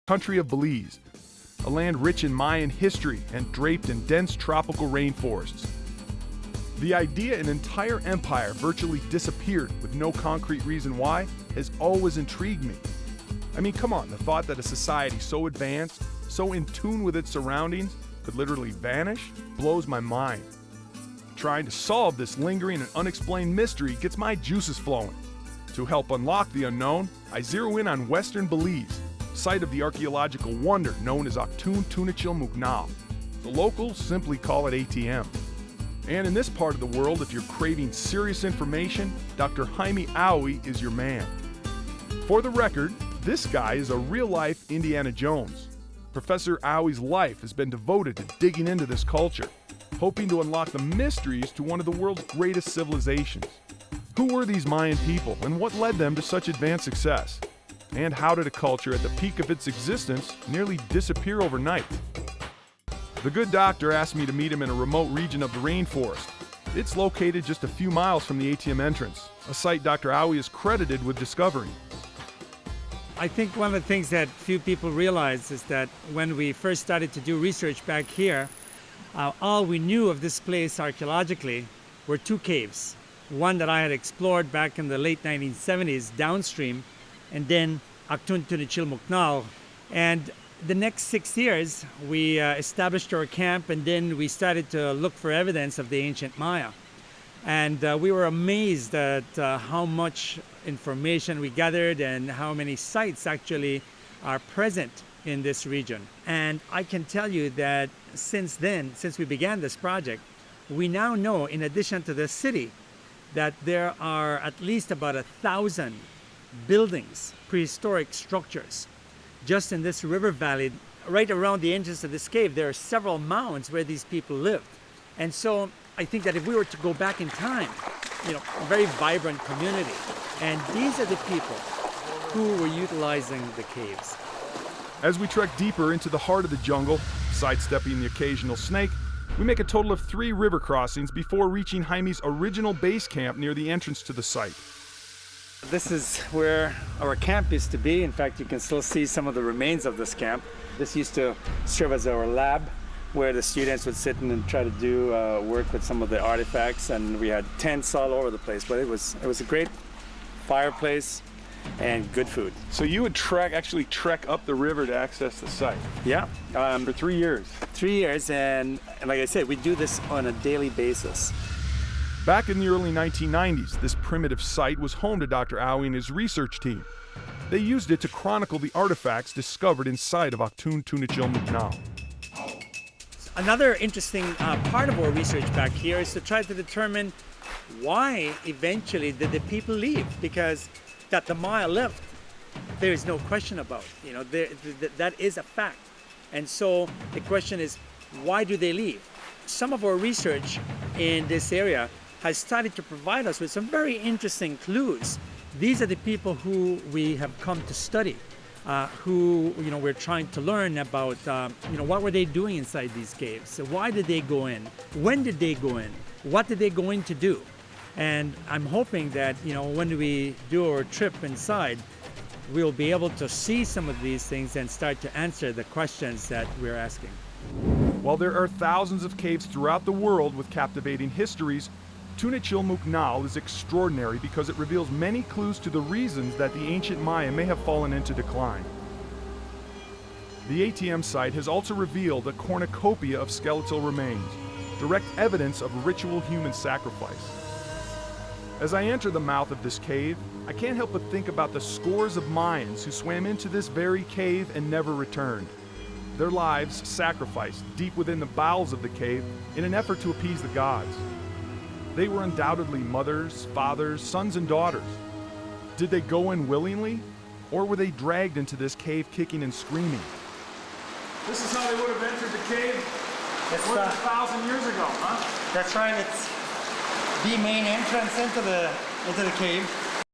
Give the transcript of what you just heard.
country of Belize, a land rich in Mayan history and draped in dense tropical rainforests. The idea an entire empire virtually disappeared with no concrete reason why has always intrigued me. I mean, come on, the thought that a society so advanced, so in tune with its surroundings, could literally vanish blows my mind. Trying to solve this lingering and unexplained mystery gets my juices flowing. To help unlock the unknown, I zero in on western Belize, site of the archaeological wonder known as Actun Tunichil Muknal. The locals simply call it ATM. And in this part of the world, if you're craving serious information, Dr. Jaime is your man. For the record, this guy is a real-life Indiana Jones. Professor Aui's life has been devoted to digging into this culture, hoping to unlock the mysteries to one of the world's greatest civilizations. Who were these Mayan people, and what led them to such advanced success? And how did a culture at the peak of its existence nearly disappear overnight? The good doctor asked me to meet him in a remote region of the rainforest. It's located just a few miles from the ATM entrance, a site Dr. Aui is credited with discovering. I think one of the things that few people realize is that when we first started to do research back here, all we knew of this place archaeologically were two caves. One that I had explored back in the late 1970s downstream, and then Actun Tunichil Muknal. And the next 6 years, we established our camp, and then we started to look for evidence of the ancient Maya. And we were amazed at how much information we gathered and how many sites actually are present in this region. And I can tell you that since then, since we began this project, we now know, in addition to the city, that there are at least about 1,000 buildings, prehistoric structures, just in this river valley. Right around the entrance of this cave, there are several mounds where these people lived. And so I think that if we were to go back in time, a very vibrant community. And these are the people who were utilizing the caves. As we trek deeper into the heart of the jungle, sidestepping the occasional snake, we make a total of 3 river crossings before reaching Jaime's original base camp near the entrance to the site. This is where our camp used to be. In fact, you can still see some of the remains of this camp. This used to serve as our lab, where the students would sit in and try to do work with some of the artifacts, and we had tents all over the place. But it was a great fireplace and good food. So you would actually trek up the river to access the site? Yeah. For 3 years? 3 years, and like I said, we do this on a daily basis. Back in the early 1990s, this primitive site was home to Dr. Aui and his research team. They used it to chronicle the artifacts discovered inside of Actun Tunichil Muknal. Another interesting part of our research back here is to try to determine why eventually did the people leave, because that the Maya left, there is no question about. That is a fact. And so the question is, why do they leave? Some of our research in this area has started to provide us with some very interesting clues. These are the people who we have come to study, who we're trying to learn about. What were they doing inside these caves? So why did they go in? When did they go in? What did they go in to do? And I'm hoping that when we do our trip inside, we'll be able to see some of these things and start to answer the questions that we're asking. While there are thousands of caves throughout the world with captivating histories, Tunichil Muknal is extraordinary because it reveals many clues to the reasons that the ancient Maya may have fallen into decline. The ATM site has also revealed a cornucopia of skeletal remains, direct evidence of ritual human sacrifice. As I enter the mouth of this cave, I can't help but think about the scores of Mayans who swam into this very cave and never returned. Their lives sacrificed deep within the bowels of the cave in an effort to appease the gods. They were undoubtedly mothers, fathers, sons, and daughters. Did they go in willingly, or were they dragged into this cave kicking and screaming? This is how they would have entered the cave more than 1,000 years ago, huh? That's right. It's the main entrance into the cave.